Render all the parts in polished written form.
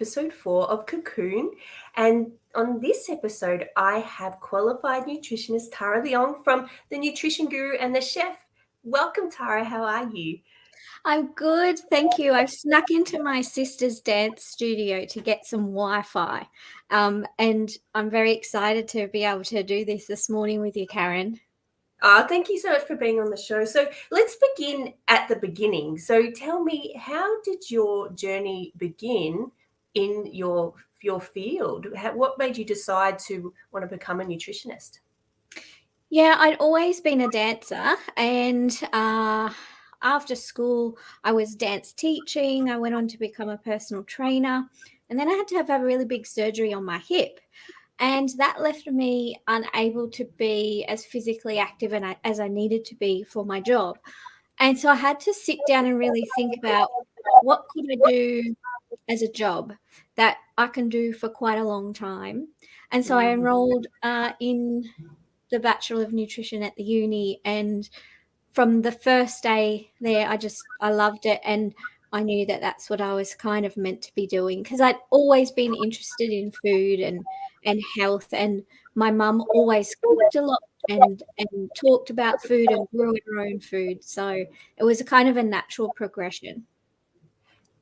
episode 4 of Cocoon. And on this episode, I have qualified nutritionist Tara Leong from the Nutrition Guru and the Chef. Welcome, Tara. How are you? I'm good, thank you. I've snuck into my sister's dance studio to get some Wi-Fi, and I'm very excited to be able to do this morning with you, Karen. Thank you so much for being on the show. So let's begin at the beginning. So tell me, how did your journey begin in your field? What made you decide to want to become a nutritionist? Yeah, I'd always been a dancer, and after school, I was dance teaching. I went on to become a personal trainer, and then I had to have a really big surgery on my hip. And that left me unable to be as physically active as I needed to be for my job. And so I had to sit down and really think about what could I do as a job that I can do for quite a long time. And so I enrolled in the Bachelor of Nutrition at the uni, and from the first day there, I loved it, and I knew that that's what I was kind of meant to be doing, because I'd always been interested in food and health, and my mum always cooked a lot and talked about food and grew her own food, so it was a kind of a natural progression.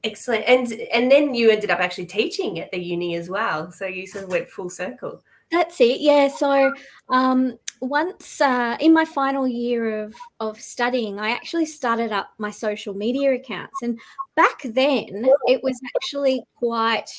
Excellent. And then you ended up actually teaching at the uni as well. So you sort of went full circle. That's it, yeah. So once in my final year of studying, I actually started up my social media accounts. And back then, it was actually quite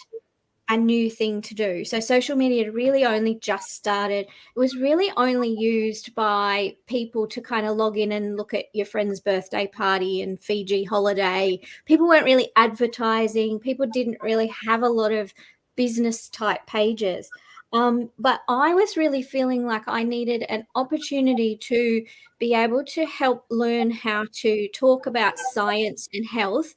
a new thing to do. So social media had really only just started. It was really only used by people to kind of log in and look at your friend's birthday party and Fiji holiday. People weren't really advertising. People didn't really have a lot of business type pages. But I was really feeling like I needed an opportunity to be able to help learn how to talk about science and health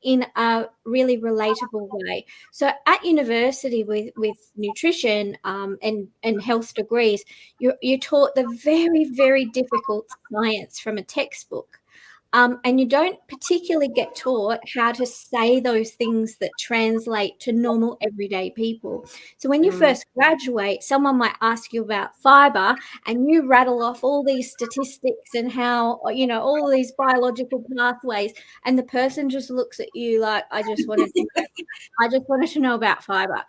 in a really relatable way. So at university with nutrition and health degrees, you're taught the very, very difficult science from a textbook. And you don't particularly get taught how to say those things that translate to normal everyday people. So when you first graduate, someone might ask you about fiber, and you rattle off all these statistics and how, all these biological pathways, and the person just looks at you like, I just wanted to know about fiber.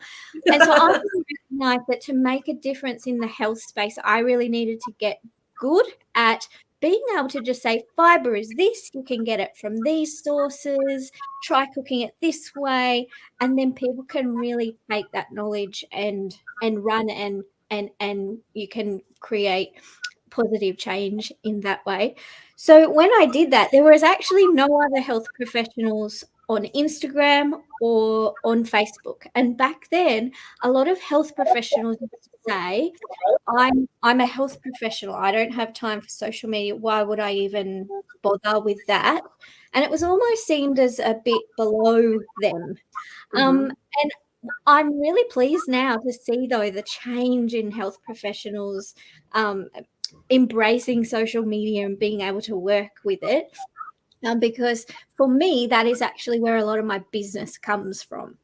And so I recognized that to make a difference in the health space, I really needed to get good at being able to just say fiber is this, you can get it from these sources, try cooking it this way, and then people can really take that knowledge and run and you can create positive change in that way. So when I did that, there was actually no other health professionals on Instagram or on Facebook. And back then, a lot of health professionals used to say, I'm a health professional. I don't have time for social media. Why would I even bother with that? And it was almost seemed as a bit below them. And I'm really pleased now to see, though, the change in health professionals embracing social media and being able to work with it. Because for me, that is actually where a lot of my business comes from.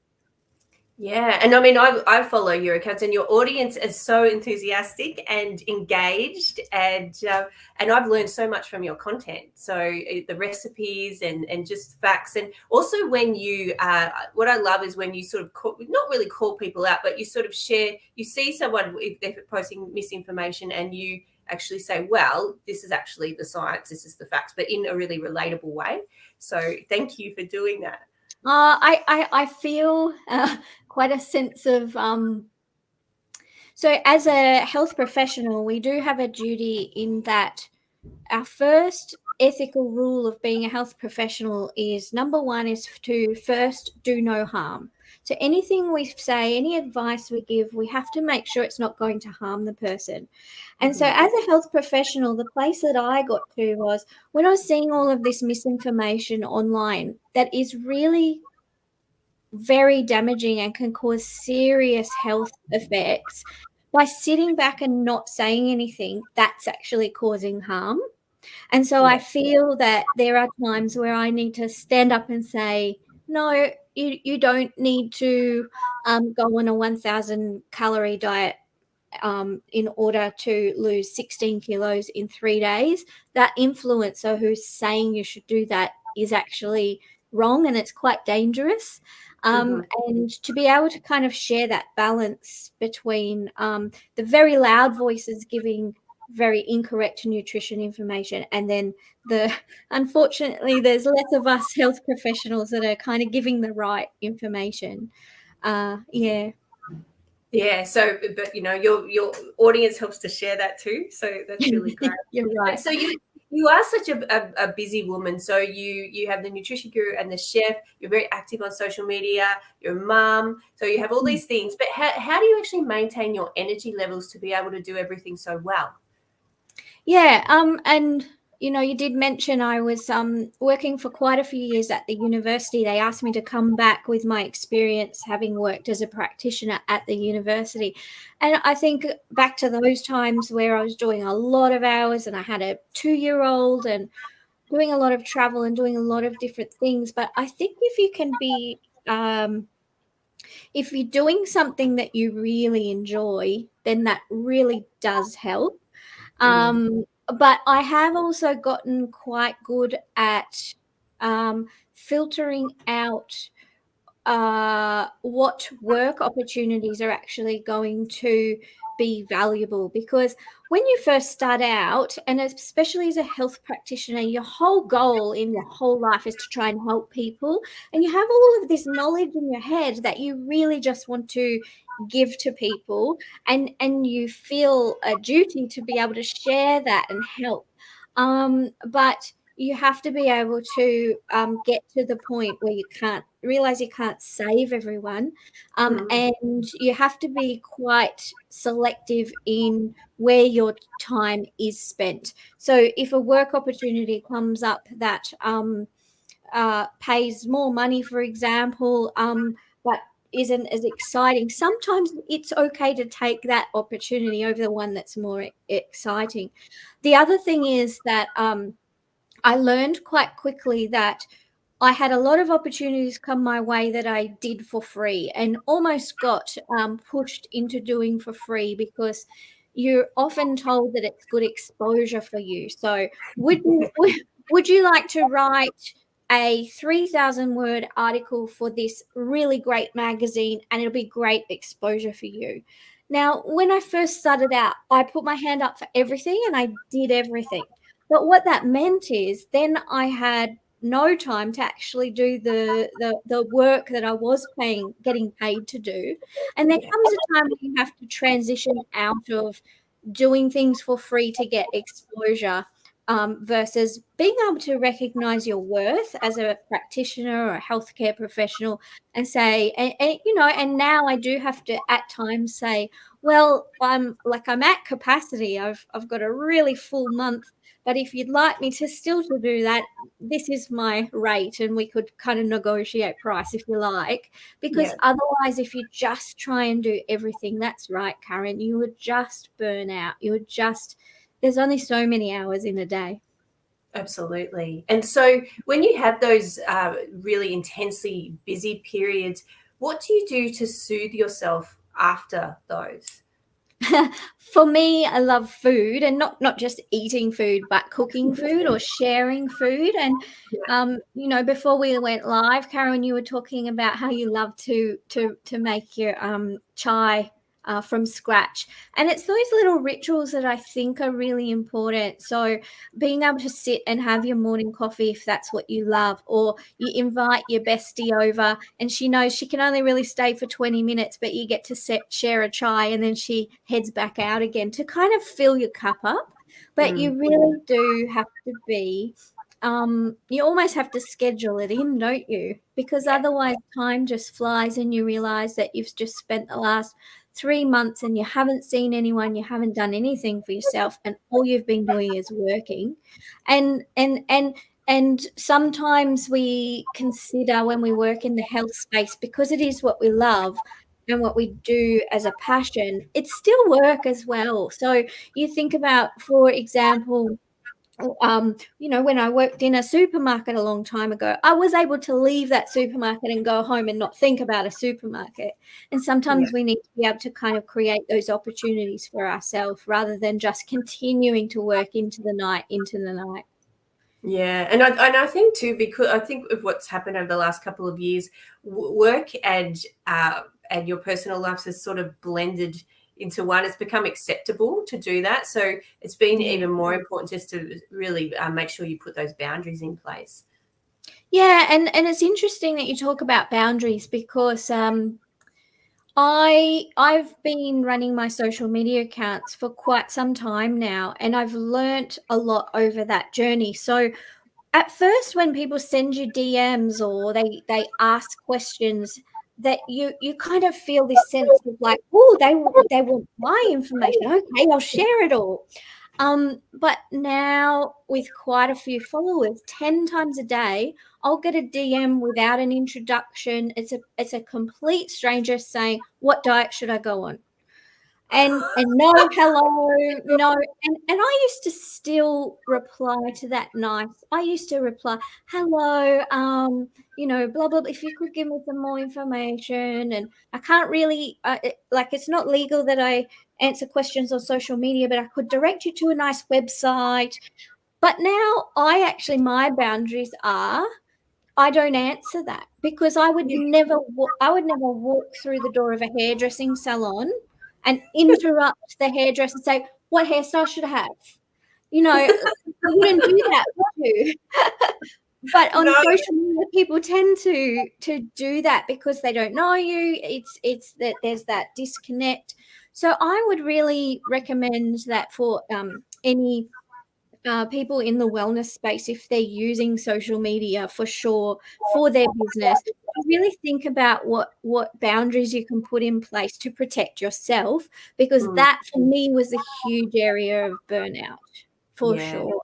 Yeah, and I mean, I follow your accounts, and your audience is so enthusiastic and engaged, and I've learned so much from your content. So the recipes and just facts, and also when you, what I love is when you sort of not really call people out, but you sort of share. You see someone if they're posting misinformation, and you actually say, well, this is actually the science, this is the facts, but in a really relatable way. So thank you for doing that. I feel quite a sense of so as a health professional, we do have a duty in that our first ethical rule of being a health professional is, number one, is to first do no harm. So anything we say, any advice we give, we have to make sure it's not going to harm the person. And so as a health professional, the place that I got to was when I was seeing all of this misinformation online that is really very damaging and can cause serious health effects. By sitting back and not saying anything, that's actually causing harm. And so I feel that there are times where I need to stand up and say, No, you don't need to go on a 1,000 calorie diet in order to lose 16 kilos in 3 days. That influencer who's saying you should do that is actually wrong, and it's quite dangerous. Mm-hmm. And to be able to kind of share that balance between the very loud voices giving very incorrect nutrition information, and then unfortunately there's less of us health professionals that are kind of giving the right information. Yeah. Yeah. So, but your audience helps to share that too. So that's really great. You're And right. so you are such a busy woman. So you have the nutrition guru and the chef. You're very active on social media. You're a mum. So you have all these things. But how do you actually maintain your energy levels to be able to do everything so well? Yeah, and you did mention I was working for quite a few years at the university. They asked me to come back with my experience having worked as a practitioner at the university. And I think back to those times where I was doing a lot of hours and I had a 2-year-old and doing a lot of travel and doing a lot of different things. But I think if you're doing something that you really enjoy, then that really does help. Mm, But I have also gotten quite good at filtering out what work opportunities are actually going to be valuable, because when you first start out, and especially as a health practitioner, your whole goal in your whole life is to try and help people, and you have all of this knowledge in your head that you really just want to give to people, and you feel a duty to be able to share that and help, but you have to be able to get to the point where you can't realize you can't save everyone, mm, and you have to be quite selective in where your time is spent. So if a work opportunity comes up that pays more money, for example, but isn't as exciting, sometimes it's okay to take that opportunity over the one that's more exciting. The other thing is that I learned quite quickly that I had a lot of opportunities come my way that I did for free, and almost got pushed into doing for free, because you're often told that it's good exposure for you. So, would you like to write a 3,000 word article for this really great magazine, and it'll be great exposure for you? Now, when I first started out, I put my hand up for everything and I did everything. But what that meant is then I had no time to actually do the work that I was getting paid to do. And there yeah. comes a time when you have to transition out of doing things for free to get exposure, versus being able to recognize your worth as a practitioner or a healthcare professional, and say, and now I do have to at times say, well, I'm at capacity. I've got a really full month, but if you'd like me to still to do that, this is my rate, and we could kind of negotiate price if you like. Because Yeah. otherwise, if you just try and do everything, that's right, Karen, you would just burn out. There's only so many hours in a day. Absolutely. And so when you have those really intensely busy periods, what do you do to soothe yourself after those? For me, I love food, and not just eating food, but cooking food or sharing food. And Yeah. before we went live, Karen, you were talking about how you love to make your chai from scratch, and it's those little rituals that I think are really important. So being able to sit and have your morning coffee, if that's what you love, or you invite your bestie over and she knows she can only really stay for 20 minutes, but you get to share a chai, and then she heads back out again to kind of fill your cup up. But Mm, you really do have to be, you almost have to schedule it in, don't you? Because yeah. otherwise time just flies and you realize that you've just spent the last 3 months and you haven't seen anyone, you haven't done anything for yourself, and all you've been doing is working. And sometimes we consider, when we work in the health space, because it is what we love and what we do as a passion, it's still work as well. So you think about, for example, when I worked in a supermarket a long time ago, I was able to leave that supermarket and go home and not think about a supermarket. And Yeah. sometimes we need to be able to kind of create those opportunities for ourselves rather than just continuing to work into the night. Yeah, and I think too, because I think of what's happened over the last couple of years, work and your personal life has sort of blended into one. It's become acceptable to do that, so it's been Yeah. even more important just to really make sure you put those boundaries in place. Yeah, and it's interesting that you talk about boundaries because I've been running my social media accounts for quite some time now, and I've learnt a lot over that journey. So at first, when people send you DMs or they ask questions, that you kind of feel this sense of like, oh, they want my information. Okay, I'll share it all. But now with quite a few followers, 10 times a day, I'll get a DM without an introduction. It's a complete stranger saying, "What diet should I go on?" And no hello, no. And I used to still reply to that nice. I used to reply, hello, blah blah blah. If you could give me some more information, and I can't really like it's not legal that I answer questions on social media, but I could direct you to a nice website. But now my boundaries are I don't answer that because I would never walk through the door of a hairdressing salon and interrupt the hairdresser and say, "What hairstyle should I have?" You wouldn't do that, would you? But on No, social media, people tend to do that because they don't know you. It's that there's that disconnect. So I would really recommend that for any people in the wellness space, if they're using social media for sure for their business, to really think about what boundaries you can put in place to protect yourself, because mm, that for me was a huge area of burnout for yeah, sure.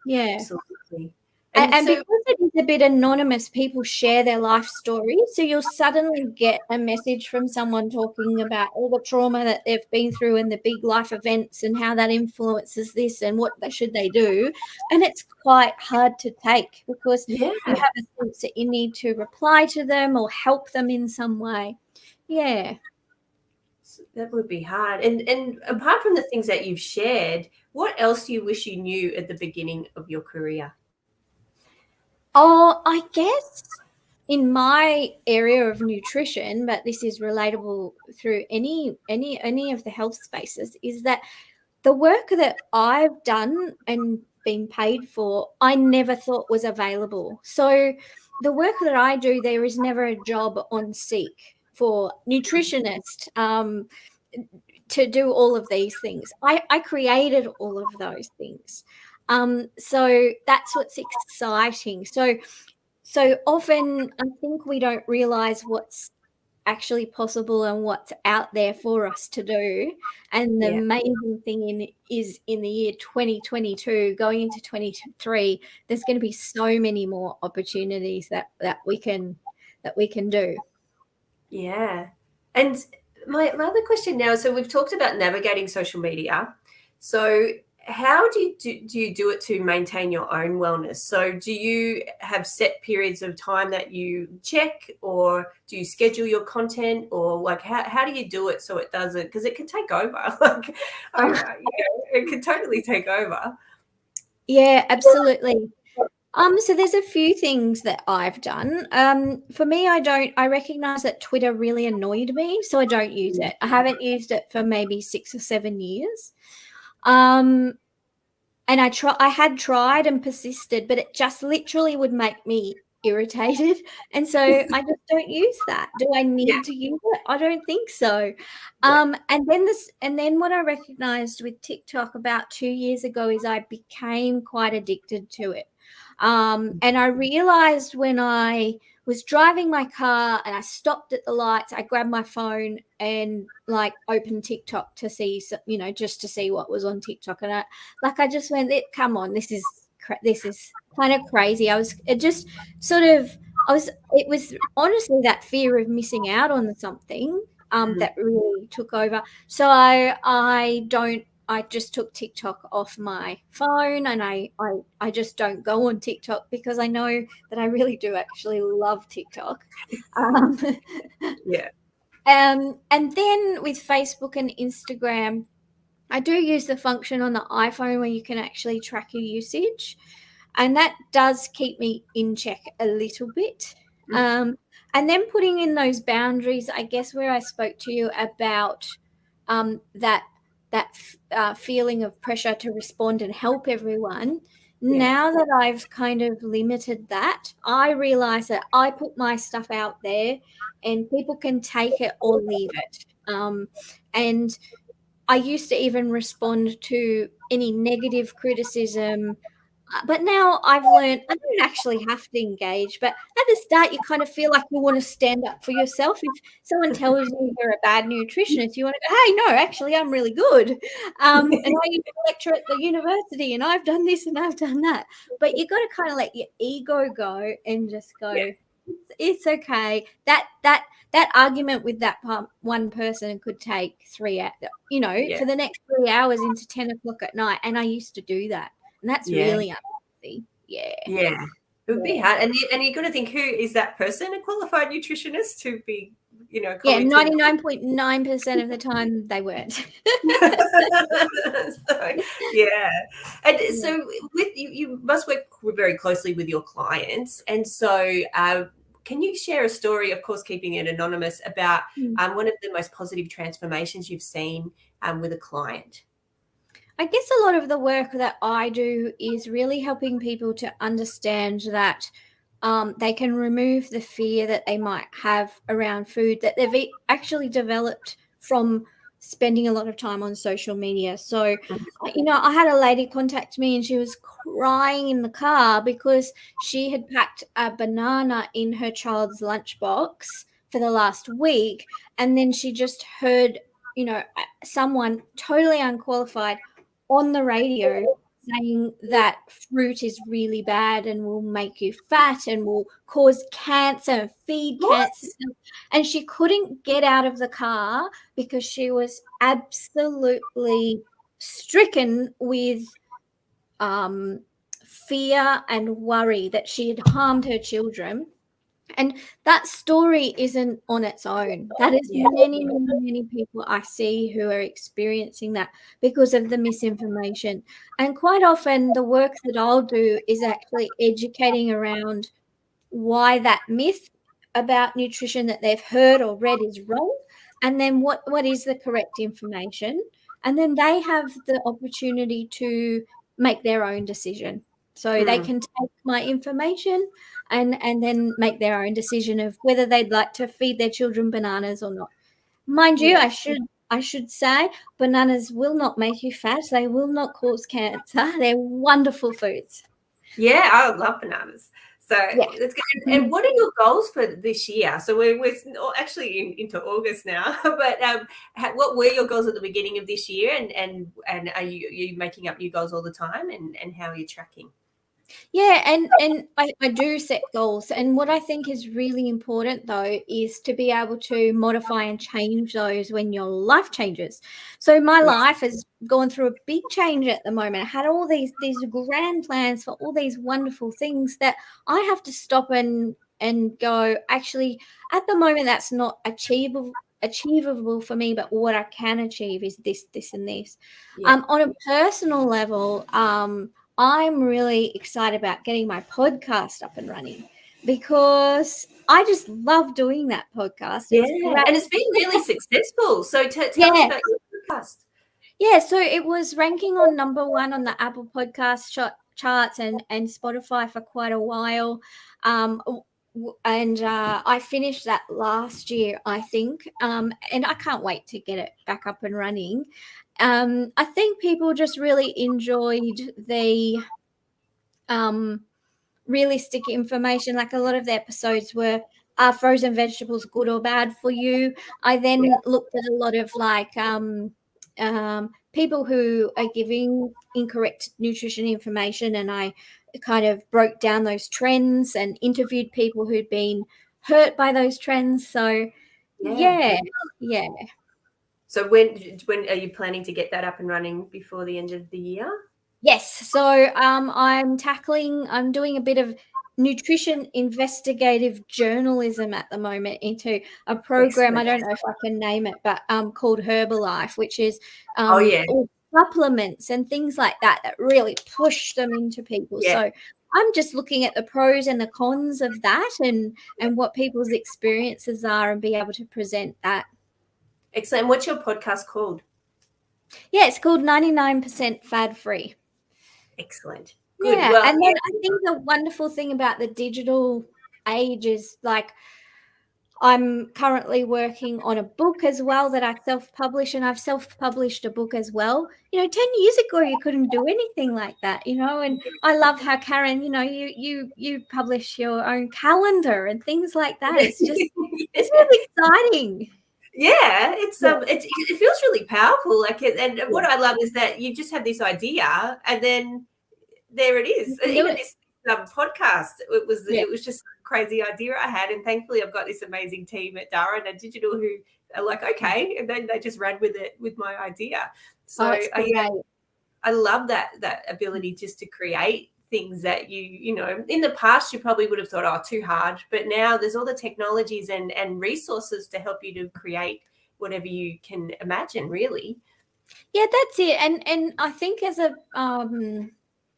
Yeah. absolutely. And, And and so, because it is a bit anonymous, people share their life story. So you'll suddenly get a message from someone talking about all the trauma that they've been through and the big life events and how that influences this and what should they do. And it's quite hard to take because yeah, you have a sense that you need to reply to them or help them in some way. Yeah. that would be hard. And apart from the things that you've shared, what else do you wish you knew at the beginning of your career? Oh, I guess in my area of nutrition, but this is relatable through any of the health spaces, is that the work that I've done and been paid for, I never thought was available. So the work that I do, there is never a job on Seek for nutritionist to do all of these things. I created all of those things. So that's what's exciting. So often I think we don't realize what's actually possible and what's out there for us to do. And the Yeah. amazing thing is in the year 2022 going into 23, there's going to be so many more opportunities that we can do. Yeah. And my other question now, so we've talked about navigating social media. So how do you do it to maintain your own wellness? So do you have set periods of time that you check, or do you schedule your content, or like how do you do it so it doesn't, because it can take over. Like it can totally take over. Yeah, absolutely. So there's a few things that I've done. For me, I recognize that Twitter really annoyed me, so I don't use it. I haven't used it for maybe 6 or 7 years. Um, and I had tried and persisted, but it just literally would make me irritated. And so I just don't use that. Do I Yeah. need to use it? I don't think so. Yeah. And then what I recognized with TikTok about 2 years ago is I became quite addicted to it. And I realized when I was driving my car and I stopped at the lights, I grabbed my phone and like opened TikTok to see, just to see what was on TikTok. And I just went, come on, this is kind of crazy. It just sort of, it was honestly that fear of missing out on something Mhm. that really took over. So I don't I just took TikTok off my phone, and I just don't go on TikTok because I know that I really do actually love TikTok. Um, Yeah. and then with Facebook and Instagram, I do use the function on the iPhone where you can actually track your usage, and that does keep me in check a little bit. And then putting in those boundaries, I guess, where I spoke to you about that feeling of pressure to respond and help everyone. Yeah. Now that I've kind of limited that, I realize that I put my stuff out there and people can take it or leave it. And I used to even respond to any negative criticism, but now I've learned I don't actually have to engage. But at the start, you kind of feel like you want to stand up for yourself. If someone tells you you're a bad nutritionist, you want to go, "Hey, no, actually, I'm really good." And I used to lecture at the university, and I've done this and I've done that. But you got to kind of let your ego go and just go. Yeah. It's okay. That argument with that one person could take 3 hours, Yeah. for the next 3 hours into 10 o'clock at night. And I used to do that. And that's Yeah. really unhealthy. Yeah. Yeah. It would be hard. And you've got to think, who is that person? A qualified nutritionist to be, Yeah, commenting. 99.9% of the time they weren't. So, yeah. And so with you must work very closely with your clients. And so can you share a story, of course, keeping it anonymous, about one of the most positive transformations you've seen with a client? I guess a lot of the work that I do is really helping people to understand that they can remove the fear that they might have around food that they've actually developed from spending a lot of time on social media. So, I had a lady contact me and she was crying in the car because she had packed a banana in her child's lunchbox for the last week. And then she just heard, someone totally unqualified on the radio saying that fruit is really bad and will make you fat and will cause cancer and feed cancer. And she couldn't get out of the car because she was absolutely stricken with fear and worry that she had harmed her children. And that story isn't on its own. That is many, many, many people I see who are experiencing that because of the misinformation. And quite often the work that I'll do is actually educating around why that myth about nutrition that they've heard or read is wrong, and then what is the correct information. And then they have the opportunity to make their own decision. So they can take my information and then make their own decision of whether they'd like to feed their children bananas or not. Mind you, I should say bananas will not make you fat. They will not cause cancer. They're wonderful foods. Yeah, I love bananas. So Yeah. that's good. And what are your goals for this year? So we're actually into August now, but what were your goals at the beginning of this year? And are you making up new goals all the time? And how are you tracking? Yeah, and I do set goals. And what I think is really important, though, is to be able to modify and change those when your life changes. So my life has gone through a big change at the moment. I had all these grand plans for all these wonderful things that I have to stop and go, actually, at the moment, that's not achievable for me, but what I can achieve is this, and this. On a personal level, I'm really excited about getting my podcast up and running because I just love doing that podcast. It's great. And it's been really successful. So tell us about your podcast. Yeah, so it was ranking on number 1 on the Apple Podcast charts and Spotify for quite a while. And I finished that last year, I think, and I can't wait to get it back up and running. I think people just really enjoyed the realistic information. Like a lot of the episodes were, are frozen vegetables good or bad for you? I then looked at a lot of people who are giving incorrect nutrition information, and I kind of broke down those trends and interviewed people who'd been hurt by those trends. So yeah. So when are you planning to get that up and running before the end of the year? Yes. So I'm doing a bit of nutrition investigative journalism at the moment into a program. I Excellent. don't know if I can name it, but called Herbalife, which is Oh yeah. all supplements and things like that really push them into people. Yeah. So I'm just looking at the pros and the cons of that and what people's experiences are and be able to present that. Excellent. What's your podcast called? Yeah, it's called 99% Fad Free. Excellent. Good. Yeah, Well, and then yeah. I think the wonderful thing about the digital age is, like, I'm currently working on a book as well that I self-publish, and I've self-published a book as well. 10 years ago, you couldn't do anything like that, and I love how, Karen, you publish your own calendar and things like that. It's really exciting. Yeah, Yeah, it feels really powerful. Like and yeah, what I love is that you just have this idea and then there it you is. can do Even it. this podcast, Yeah, it was just a crazy idea I had, and thankfully I've got this amazing team at Dharana Digital who are like, okay, and then they just ran with it with my idea. So oh, it's yeah, great. I love that ability just to create things that in the past you probably would have thought, oh, too hard, but now there's all the technologies and resources to help you to create whatever you can imagine, really. Yeah, that's it. And I think as a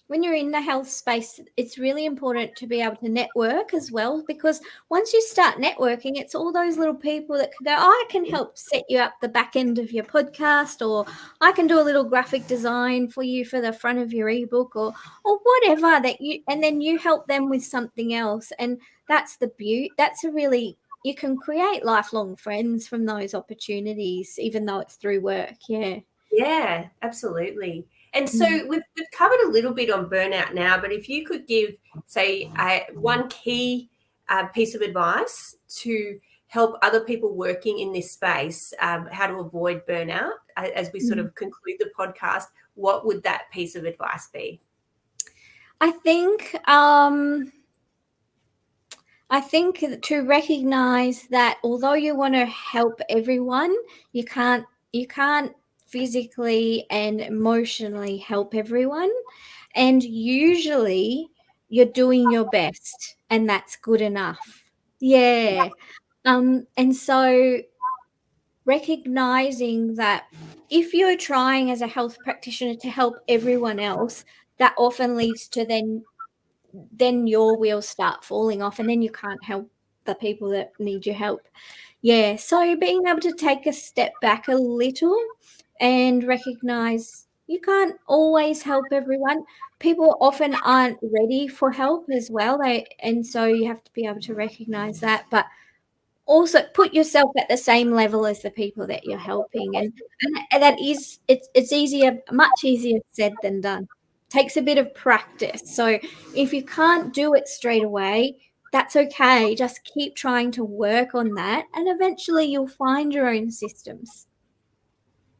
when you're in the health space, it's really important to be able to network as well, because once you start networking, it's all those little people that can go, oh, I can help set you up the back end of your podcast, or I can do a little graphic design for you for the front of your ebook, or whatever that and then you help them with something else. And that's the beauty. You can create lifelong friends from those opportunities, even though it's through work. Yeah. Yeah, absolutely. And so Mm. we've covered a little bit on burnout now, but if you could give, say, one key piece of advice to help other people working in this space, how to avoid burnout as we sort Mm. of conclude the podcast, what would that piece of advice be? I think to recognize that although you want to help everyone, you can't physically and emotionally help everyone. And usually you're doing your best and that's good enough. Yeah. And so recognizing that if you're trying as a health practitioner to help everyone else, that often leads to then your wheels start falling off and then you can't help the people that need your help. Yeah. So being able to take a step back a little and recognize you can't always help everyone. People often aren't ready for help as well. And so you have to be able to recognize that. But also put yourself at the same level as the people that you're helping, and that is it's easier, much easier said than done. Takes a bit of practice. So if you can't do it straight away, that's okay. Just keep trying to work on that and eventually you'll find your own systems.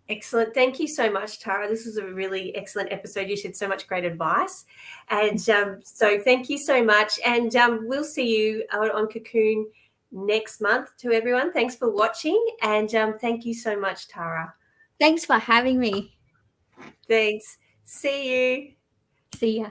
Excellent. Thank you so much, Tara. This was a really excellent episode. You shared so much great advice. And so thank you so much. And we'll see you on Cocoon next month to everyone. Thanks for watching. And thank you so much, Tara. Thanks for having me. Thanks. See you. See ya.